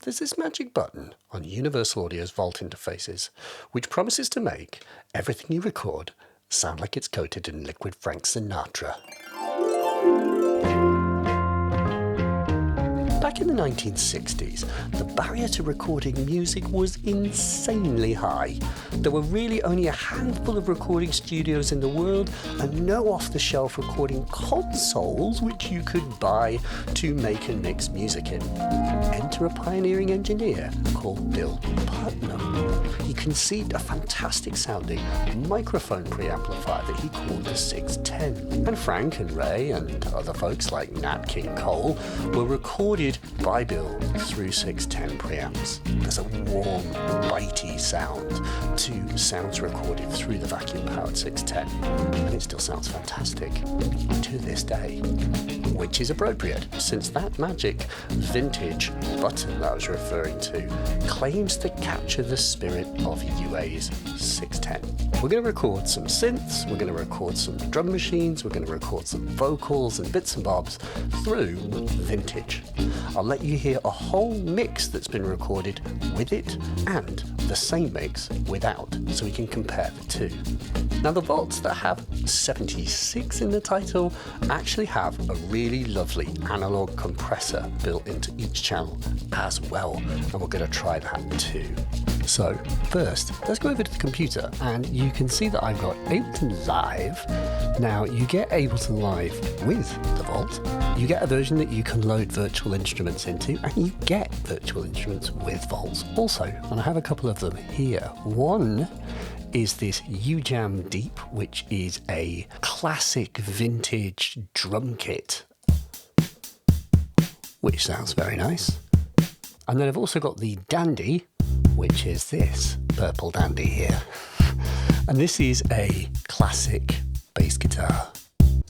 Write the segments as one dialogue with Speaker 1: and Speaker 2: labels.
Speaker 1: there's this magic button on Universal Audio's Vault interfaces, which promises to make everything you record sound like it's coated in liquid Frank Sinatra. Back in the 1960s, the barrier to recording music was insanely high. There were really only a handful of recording studios in the world and no off-the-shelf recording consoles which you could buy to make and mix music in. Enter a pioneering engineer called Bill Putnam. He conceived a fantastic sounding microphone preamplifier that he called the 610. And Frank and Ray and other folks like Nat King Cole were recorded by Bill through 610 preamps. There's a warm, bitey sound to sounds recorded through the vacuum-powered 610, and it still sounds fantastic to this day, which is appropriate since that magic vintage button that I was referring to claims to capture the spirit of UA's 610. We're going to record some synths, we're going to record some drum machines, we're going to record some vocals and bits and bobs through vintage. I'll let you hear a whole mix that's been recorded with it and the same mix without, so we can compare the two. Now the vaults that have 76 in the title actually have a really lovely analog compressor built into each channel as well, and we're going to try that too. So first, let's go over to the computer, and you can see that I've got Ableton Live. Now you get Ableton Live with the Vault. You get a version that you can load virtual instruments into, and you get virtual instruments with Vaults also. And I have a couple of them here. One is this UJam Deep, which is a classic vintage drum kit, which sounds very nice. And then I've also got the Dandy, which is this purple dandy here. And this is a classic bass guitar.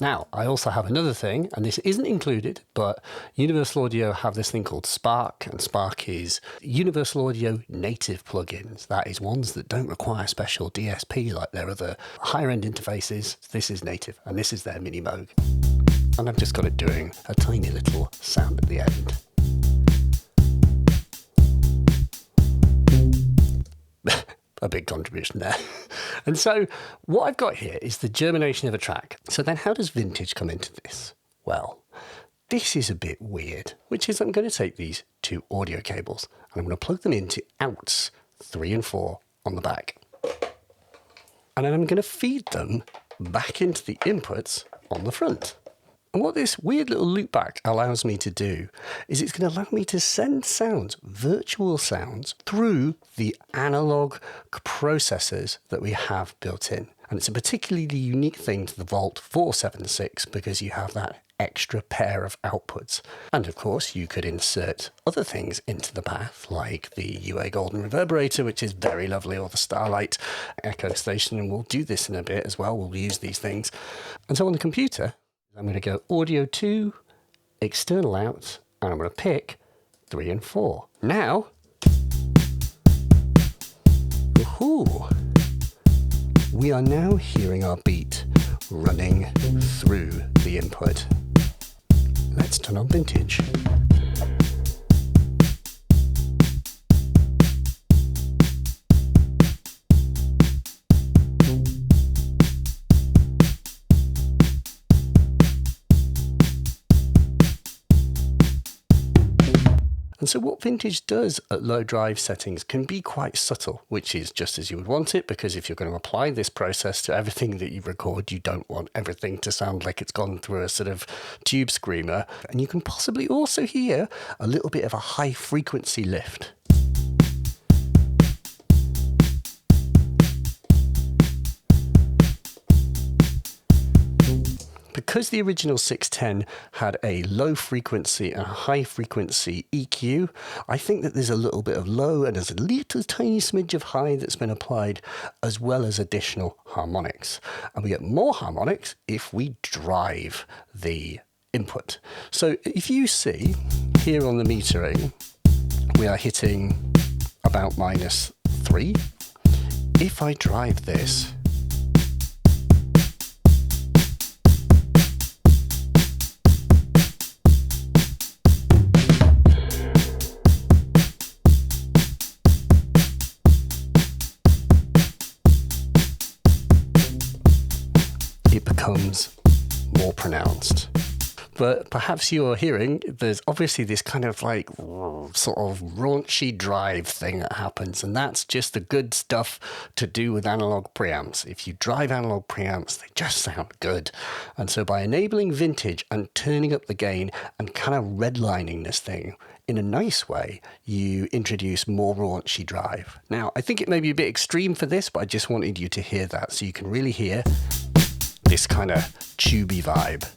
Speaker 1: Now, I also have another thing, and this isn't included, but Universal Audio have this thing called Spark, and Spark is Universal Audio native plugins. That is ones that don't require special DSP like their other higher-end interfaces. This is native, and this is their mini Moog. And I've just got it doing a tiny little sound at the end. A big contribution there. And so what I've got here is the germination of a track. So then how does vintage come into this? Well, this is a bit weird, which is I'm going to take these two audio cables and I'm going to plug them into outs 3 and 4 on the back. And then I'm going to feed them back into the inputs on the front. And what this weird little loopback allows me to do is it's going to allow me to send sounds, virtual sounds, through the analog processors that we have built in. And it's a particularly unique thing to the Vault 476 because you have that extra pair of outputs. And of course, you could insert other things into the path, like the UA Golden Reverberator, which is very lovely, or the Starlight Echo Station, and we'll do this in a bit as well. We'll use these things. And so on the computer, I'm going to go audio 2, external out, and I'm going to pick 3 and 4. Now, we are now hearing our beat running through the input. Let's turn on vintage. And so what vintage does at low drive settings can be quite subtle, which is just as you would want it, because if you're going to apply this process to everything that you record, you don't want everything to sound like it's gone through a sort of tube screamer. And you can possibly also hear a little bit of a high frequency lift. Because the original 610 had a low frequency and a high frequency EQ, I think that there's a little bit of low and there's a little tiny smidge of high that's been applied, as well as additional harmonics. And we get more harmonics if we drive the input. So if you see here on the metering, we are hitting about -3. If I drive this, becomes more pronounced. But perhaps you're hearing there's obviously this kind of like sort of raunchy drive thing that happens, and that's just the good stuff to do with analog preamps. If you drive analog preamps, they just sound good. And so by enabling vintage and turning up the gain and kind of redlining this thing in a nice way, you introduce more raunchy drive. Now, I think it may be a bit extreme for this, but I just wanted you to hear that so you can really hear this kind of tubey vibe.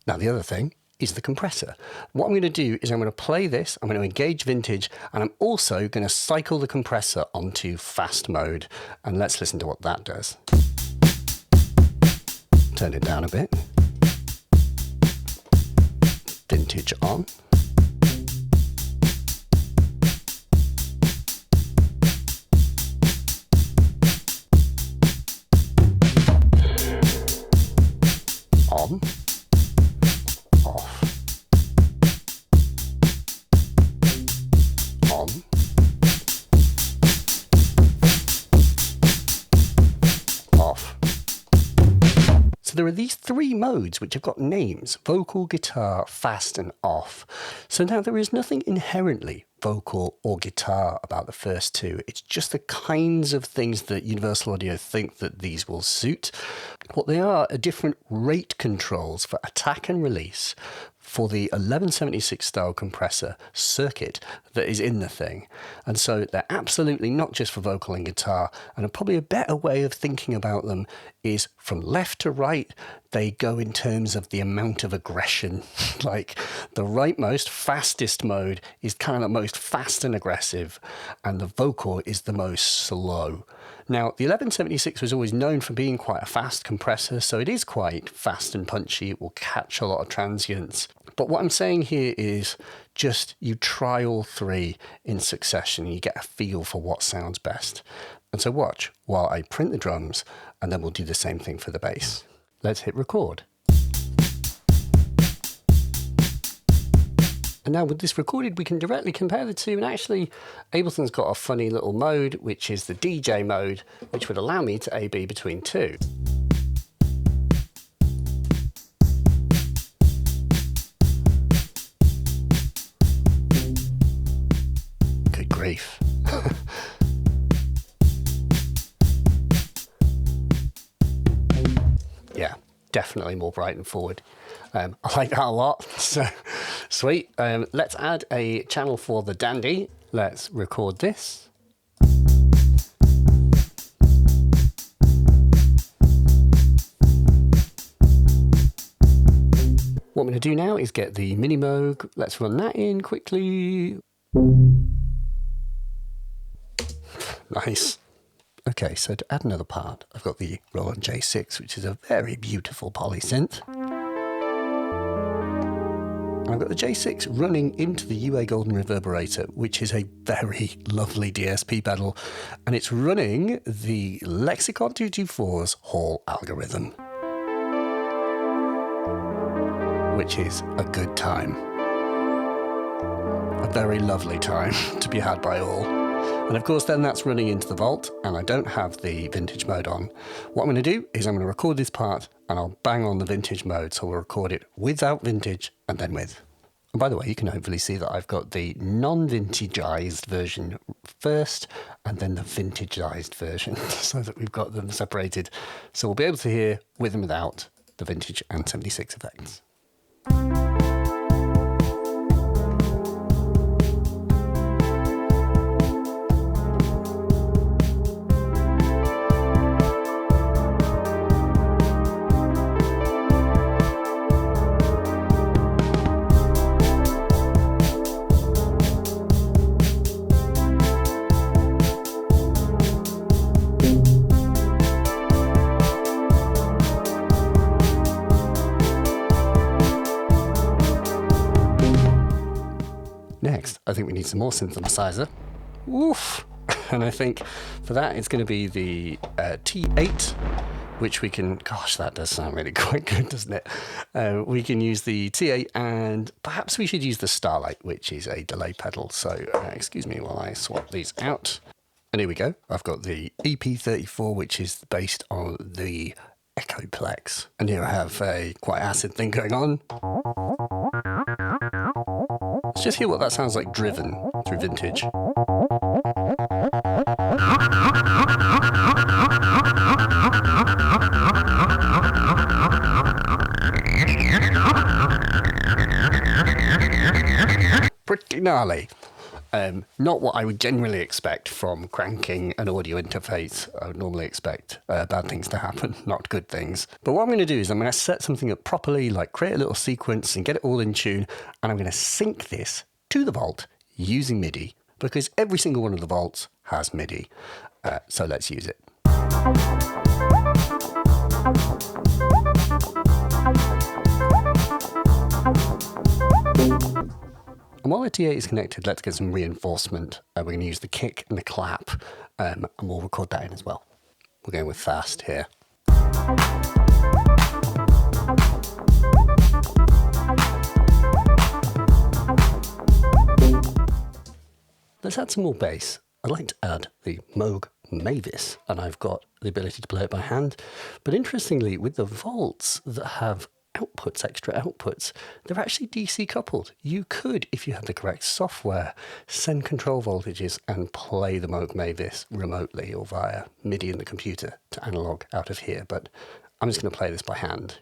Speaker 1: Now, the other thing is the compressor. What I'm going to do is I'm going to play this, I'm going to engage vintage, and I'm also going to cycle the compressor onto fast mode. And let's listen to what that does. Turn it down a bit. Vintage on. On. Off. On. Off. So there are these three modes which have got names: vocal, guitar, fast and off. So now there is nothing inherently vocal or guitar about the first two. It's just the kinds of things that Universal Audio think that these will suit. What they are different rate controls for attack and release for the 1176 style compressor circuit that is in the thing. And so they're absolutely not just for vocal and guitar, and probably a better way of thinking about them is from left to right, they go in terms of the amount of aggression. Like the rightmost, fastest mode is kind of the most fast and aggressive, and the vocal is the most slow. Now, the 1176 was always known for being quite a fast compressor, so it is quite fast and punchy. It will catch a lot of transients. But what I'm saying here is just you try all three in succession and you get a feel for what sounds best. And so watch while I print the drums, and then we'll do the same thing for the bass. Let's hit record. And now with this recorded, we can directly compare the two, and actually Ableton's got a funny little mode, which is the DJ mode, which would allow me to A/B between two. Good grief. Yeah, definitely more bright and forward. I like that a lot, so sweet. Let's add a channel for the dandy. Let's record this. What I'm going to do now is get the mini Moog. Let's run that in quickly. Nice. Okay, so to add another part, I've got the Roland J6, which is a very beautiful poly synth. I've got the J6 running into the UA Golden Reverberator, which is a very lovely DSP pedal, and it's running the Lexicon 224's Hall algorithm, which is a good time. A very lovely time to be had by all. And of course then that's running into the vault, and I don't have the vintage mode on. What I'm going to do is I'm going to record this part and I'll bang on the vintage mode, so we'll record it without vintage and then with. And by the way, you can hopefully see that I've got the non-vintagized version first and then the vintagized version so that we've got them separated. So we'll be able to hear with and without the vintage and 76 effects. Next, I think we need some more synthesizer. Woof! And I think for that it's going to be the T8, which we can, gosh, that does sound really quite good, doesn't it? We can use the T8, and perhaps we should use the Starlight, which is a delay pedal. So excuse me while I swap these out. And here we go. I've got the EP34, which is based on the Echoplex. And here I have a quite acid thing going on. Let's just hear what that sounds like driven through vintage. Pretty gnarly. Not what I would generally expect from cranking an audio interface. I would normally expect bad things to happen, not good things. But what I'm going to do is I'm going to set something up properly, like create a little sequence and get it all in tune, and I'm going to sync this to the vault using MIDI, because every single one of the vaults has MIDI. So let's use it. And while the T8 is connected, let's get some reinforcement. We're going to use the kick and the clap, and we'll record that in as well. We're going with fast here. Let's add some more bass. I'd like to add the Moog Mavis, and I've got the ability to play it by hand. But interestingly, with the vaults that have outputs, extra outputs, they're actually DC coupled. You could, if you had the correct software, send control voltages and play the Moog Mavis remotely or via MIDI in the computer to analog out of here, but I'm just going to play this by hand.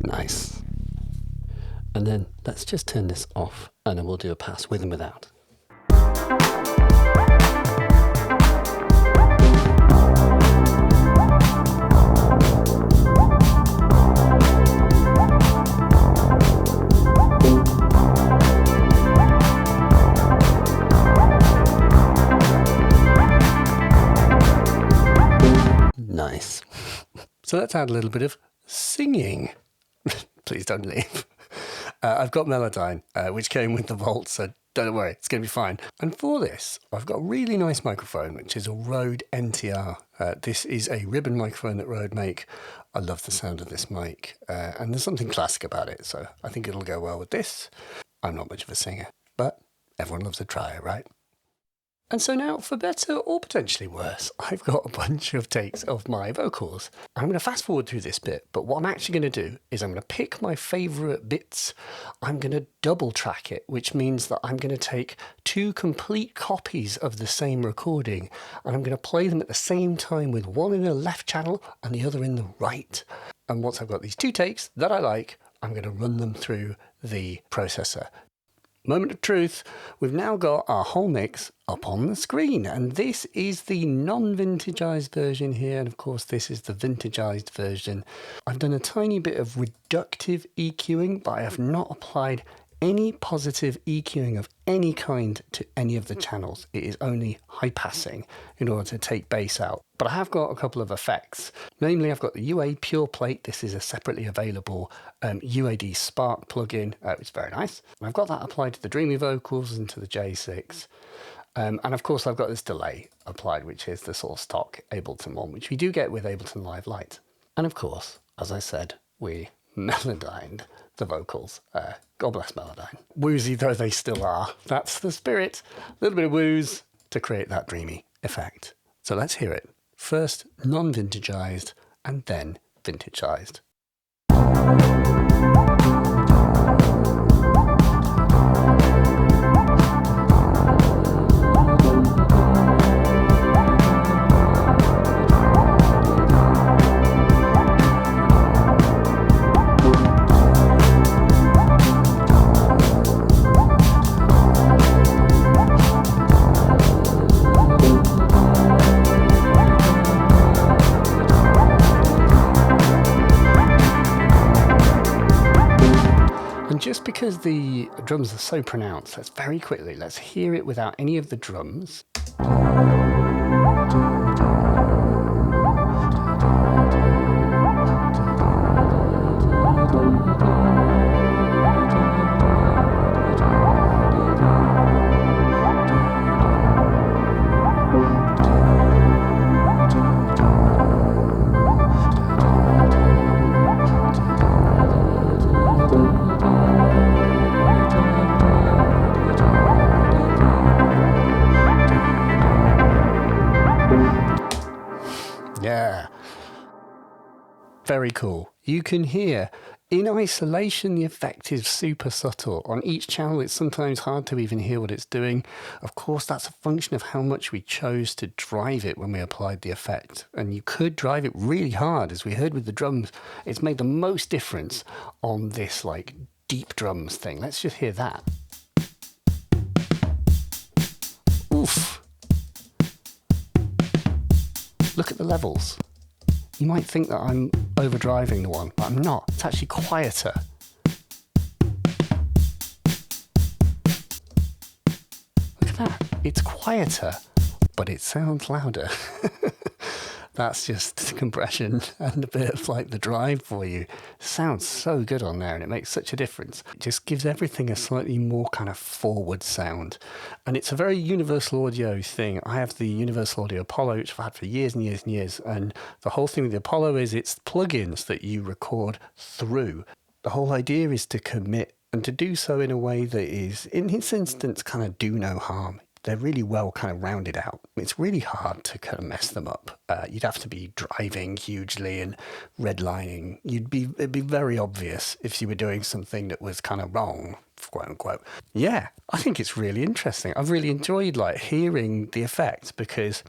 Speaker 1: Nice. And then let's just turn this off, and then we'll do a pass with and without. Nice. So let's add a little bit of singing. Please don't leave. I've got Melodyne, which came with the Vault, so don't worry, it's going to be fine. And for this, I've got a really nice microphone, which is a Rode NTR. This is a ribbon microphone that Rode make. I love the sound of this mic, and there's something classic about it, so I think it'll go well with this. I'm not much of a singer, but everyone loves a trier, right? And so now, for better or potentially worse, I've got a bunch of takes of my vocals. I'm going to fast forward through this bit, but what I'm actually going to do is I'm going to pick my favourite bits. I'm going to double track it, which means that I'm going to take two complete copies of the same recording, and I'm going to play them at the same time with one in the left channel and the other in the right. And once I've got these two takes that I like, I'm going to run them through the processor. Moment of truth, we've now got our whole mix up on the screen, and this is the non-vintagized version here, and of course this is the vintagized version. I've done a tiny bit of reductive EQing, but I have not applied any positive EQing of any kind to any of the channels. It is only high passing in order to take bass out. But I have got a couple of effects. Namely, I've got the UA Pure Plate. This is a separately available UAD Spark plugin, which is very nice. And I've got that applied to the Dreamy vocals and to the J6. And of course, I've got this delay applied, which is the sort of stock Ableton one, which we do get with Ableton Live Lite. And of course, as I said, we melodined the vocals. God bless Melodyne. Woozy though they still are, that's the spirit. A little bit of wooze to create that dreamy effect. So let's hear it. First non-vintagized and then vintagized. Just because the drums are so pronounced, let's very quickly, let's hear it without any of the drums. Very cool. You can hear in isolation the effect is super subtle. On each channel it's sometimes hard to even hear what it's doing. Of course that's a function of how much we chose to drive it when we applied the effect. And you could drive it really hard, as we heard with the drums. It's made the most difference on this like deep drums thing. Let's just hear that. Oof. Look at the levels. You might think that I'm overdriving the one, but I'm not. It's actually quieter. Look at that. It's quieter, but it sounds louder. That's just compression and a bit of like the drive for you. Sounds so good on there, and it makes such a difference. It just gives everything a slightly more kind of forward sound. And it's a very universal audio thing. I have the Universal Audio Apollo, which I've had for years and years and years. And the whole thing with the Apollo is it's plugins that you record through. The whole idea is to commit and to do so in a way that is, in this instance, kind of do no harm. They're really well kind of rounded out. It's really hard to kind of mess them up. You'd have to be driving hugely and redlining. It'd be very obvious if you were doing something that was kind of wrong, quote unquote. Yeah, I think it's really interesting. I've really enjoyed like hearing the effect because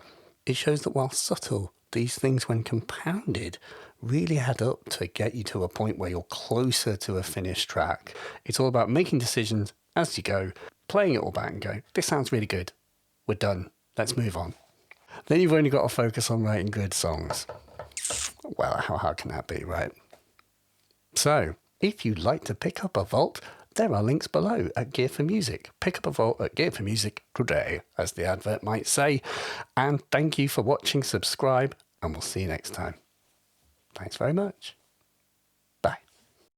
Speaker 1: it shows that while subtle, these things when compounded really add up to get you to a point where you're closer to a finished track. It's all about making decisions as you go, playing it all back and go, this sounds really good. We're done. Let's move on. Then you've only got to focus on writing good songs. Well, how hard can that be, right? So, if you'd like to pick up a Vault, there are links below at Gear4music. Pick up a Vault at Gear4music today, as the advert might say. And thank you for watching, subscribe, and we'll see you next time. Thanks very much.